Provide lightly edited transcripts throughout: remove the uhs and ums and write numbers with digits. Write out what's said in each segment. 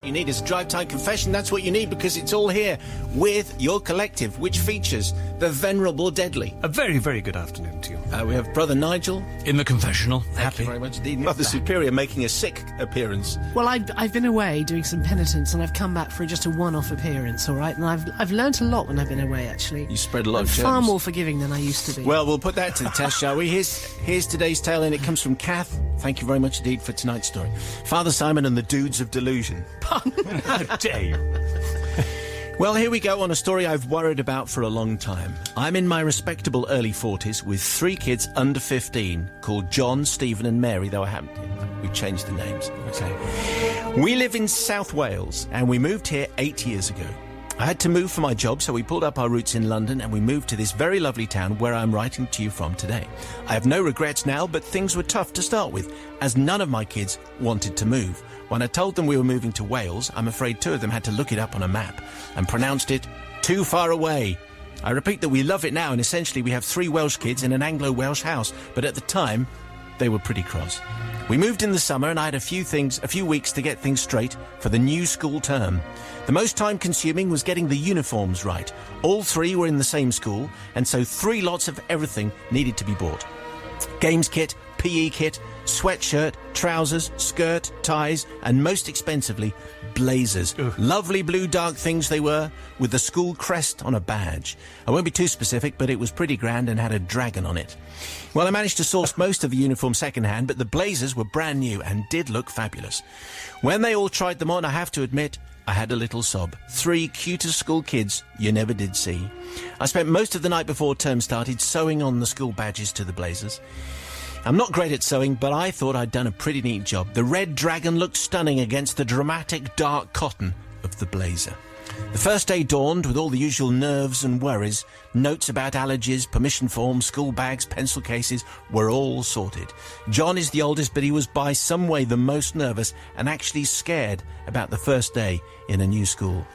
You need is a drive-time confession. That's what you need, because it's all here with your collective, which features the Venerable Deadly. A very, very good afternoon to you. We have Brother Nigel. In the confessional. Thank you very much indeed. Mother Superior making a sick appearance. Well, I've been away doing some penitence, and I've come back for just a one-off appearance, all right? And I've learnt a lot when I've been away, actually. You spread a lot of germs. Far more forgiving than I used to be. Well, we'll put that to the test, shall we? Here's today's tale, and it comes from Cath. Thank you very much indeed for tonight's story. Father Simon and the Dudes of Delusion. How dare you? Well, here we go on a story I've worried about for a long time. I'm in my respectable early 40s with 3 kids under 15 called John, Stephen and Mary, though I haven't. We've changed the names. Okay. We live in South Wales and we moved here 8 years ago. I had to move for my job, so we pulled up our roots in London and we moved to this very lovely town where I'm writing to you from today. I have no regrets now, but things were tough to start with, as none of my kids wanted to move. When I told them we were moving to Wales, I'm afraid 2 of them had to look it up on a map and pronounced it too far away. I repeat that we love it now, and essentially we have 3 Welsh kids in an Anglo-Welsh house, but at the time, they were pretty cross. We moved in the summer and I had a few weeks to get things straight for the new school term. The most time-consuming was getting the uniforms right. All 3 were in the same school, and so 3 lots of everything needed to be bought. Games kit, PE kit, sweatshirt, trousers, skirt, ties, and most expensively, blazers. Ugh. Lovely blue dark things they were, with the school crest on a badge. I won't be too specific, but it was pretty grand and had a dragon on it. Well, I managed to source most of the uniform second-hand, but the blazers were brand new and did look fabulous. When they all tried them on, I have to admit, I had a little sob. 3 cutest school kids you never did see. I spent most of the night before term started sewing on the school badges to the blazers. I'm not great at sewing, but I thought I'd done a pretty neat job. The red dragon looked stunning against the dramatic dark cotton of the blazer. The first day dawned with all the usual nerves and worries. Notes about allergies, permission forms, school bags, pencil cases were all sorted. John is the oldest, but he was by some way the most nervous and actually scared about the first day in a new school.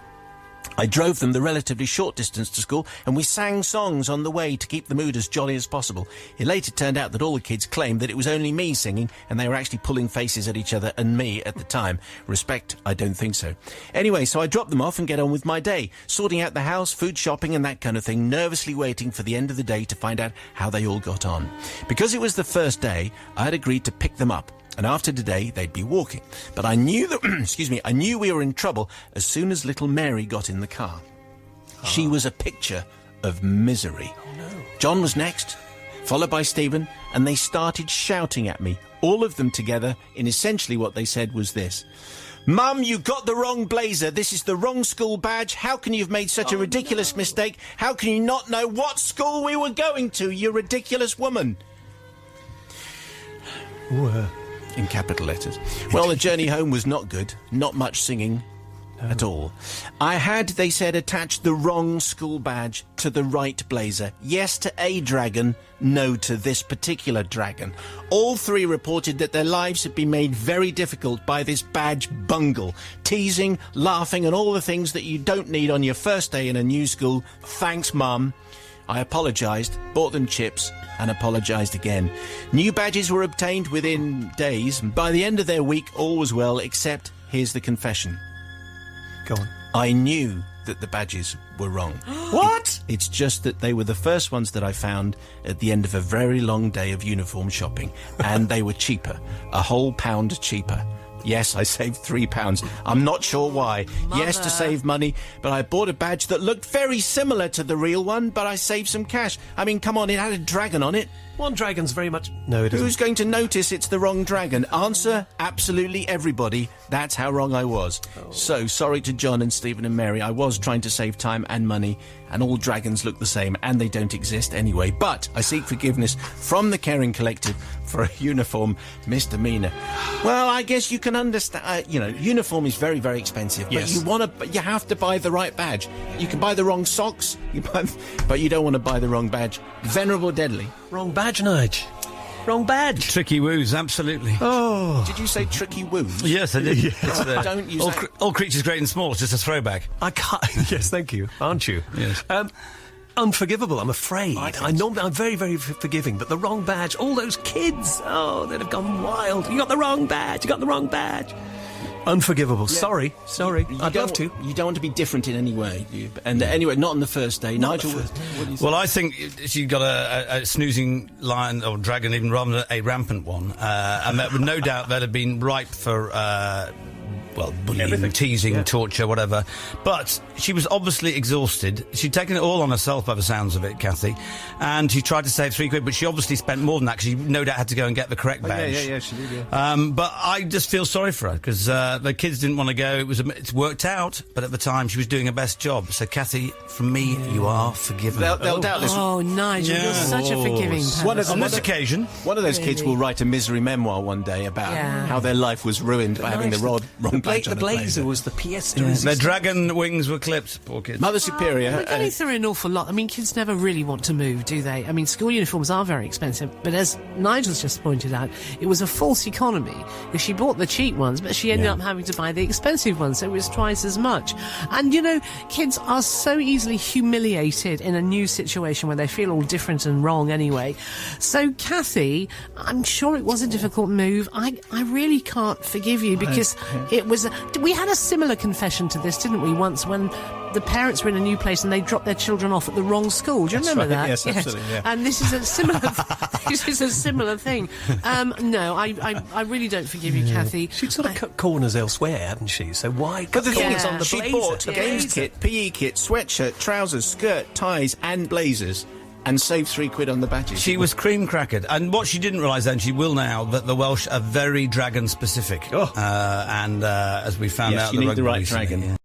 I drove them the relatively short distance to school, and we sang songs on the way to keep the mood as jolly as possible. It later turned out that all the kids claimed that it was only me singing, and they were actually pulling faces at each other and me at the time. Respect, I don't think so. Anyway, so I dropped them off and get on with my day, sorting out the house, food shopping and that kind of thing, nervously waiting for the end of the day to find out how they all got on. Because it was the first day, I had agreed to pick them up. And after today, they'd be walking. But I knew that, I knew we were in trouble as soon as little Mary got in the car. She was a picture of misery. Oh, no. John was next, followed by Stephen, and they started shouting at me, all of them together, in essentially what they said was this: "Mum, you got the wrong blazer. This is the wrong school badge. How can you have made such a ridiculous mistake? How can you not know what school we were going to, you ridiculous woman?" In capital letters. Well, the journey home was not good. Not much singing at all. I had, they said, attached the wrong school badge to the right blazer. Yes to a dragon, no to this particular dragon. All 3 reported that their lives had been made very difficult by this badge bungle. Teasing, laughing, and all the things that you don't need on your first day in a new school. Thanks, Mum. I apologised, bought them chips, and apologised again. New badges were obtained within days. By the end of their week, all was well, except, here's the confession. Go on. I knew that the badges were wrong. What? It's just that they were the first ones that I found at the end of a very long day of uniform shopping, and they were cheaper, a whole £1 cheaper. Yes, I saved £3. I'm not sure why. Mother. Yes, to save money, but I bought a badge that looked very similar to the real one, but I saved some cash. I mean, come on, it had a dragon on it. One dragon's very much... No, it isn't. Who's going to notice it's the wrong dragon? Answer, absolutely everybody. That's how wrong I was. Oh. So, sorry to John and Stephen and Mary. I was trying to save time and money, and all dragons look the same, and they don't exist anyway. But I seek forgiveness from the Caring Collective for a uniform misdemeanour. Well, I guess you can understand, uniform is very, very expensive, yes. But you have to buy the right badge. You can buy the wrong socks, but you don't want to buy the wrong badge. Venerable Deadly. Wrong badge, Nige. Wrong badge. Tricky woos, absolutely. Oh. Did you say tricky woos? Yes, I did. Yes. Don't use all creatures great and small, it's just a throwback. I can't... Yes, thank you. Aren't you? Yes. Unforgivable, I'm afraid. I'm very, very forgiving, but the wrong badge, all those kids, they'd have gone wild. You got the wrong badge, you got the wrong badge. Unforgivable. Sorry. I'd don't- love to. You don't want to be different in any way, do you? And anyway, not on the first day. Nigel, what do you think? Well, I think she got a snoozing lion or dragon, even rather than a rampant one, and that would no doubt that had been ripe for. Bullying, Everything. teasing, torture, whatever. But she was obviously exhausted. She'd taken it all on herself by the sounds of it, Kathy. And she tried to save £3, but she obviously spent more than that because she no doubt had to go and get the correct badge. Yeah, she did, yeah. But I just feel sorry for her because the kids didn't want to go. It's worked out, but at the time she was doing her best job. So, Kathy, from me, you are forgiven. They'll doubtless. Oh, Nigel, you're such a forgiving person. On this occasion, One of those kids will write a misery memoir one day about how their life was ruined by having the wrong badge on The blazer was the pièce de résistance. their dragon wings were clipped. Poor kids. Mother Superior. We're going through an awful lot. I mean, kids never really want to move, do they? I mean, school uniforms are very expensive, but as Nigel's just pointed out, it was a false economy because she bought the cheap ones, but she ended up having to buy the expensive ones, so it was twice as much. And, you know, kids are so easily humiliated in a new situation where they feel all different and wrong anyway. So, Kathy, I'm sure it was a difficult move. I really can't forgive you because it was... We had a similar confession to this, didn't we, once when the parents were in a new place and they dropped their children off at the wrong school. Do you remember that? Yes, absolutely, yeah. And this is a similar this is a similar thing. No, I really don't forgive you, Kathy. She'd sort of cut corners elsewhere, hadn't she? So why cut The thing corners is, on the she blazer? bought games kit, PE kit, sweatshirt, trousers, skirt, ties, and blazers, and saved £3 on the badges. She was cream crackered, and what she didn't realise then, she will now, that the Welsh are very dragon specific. Oh. And as we found Yes, out, you the need the rugby right recently, dragon. yeah.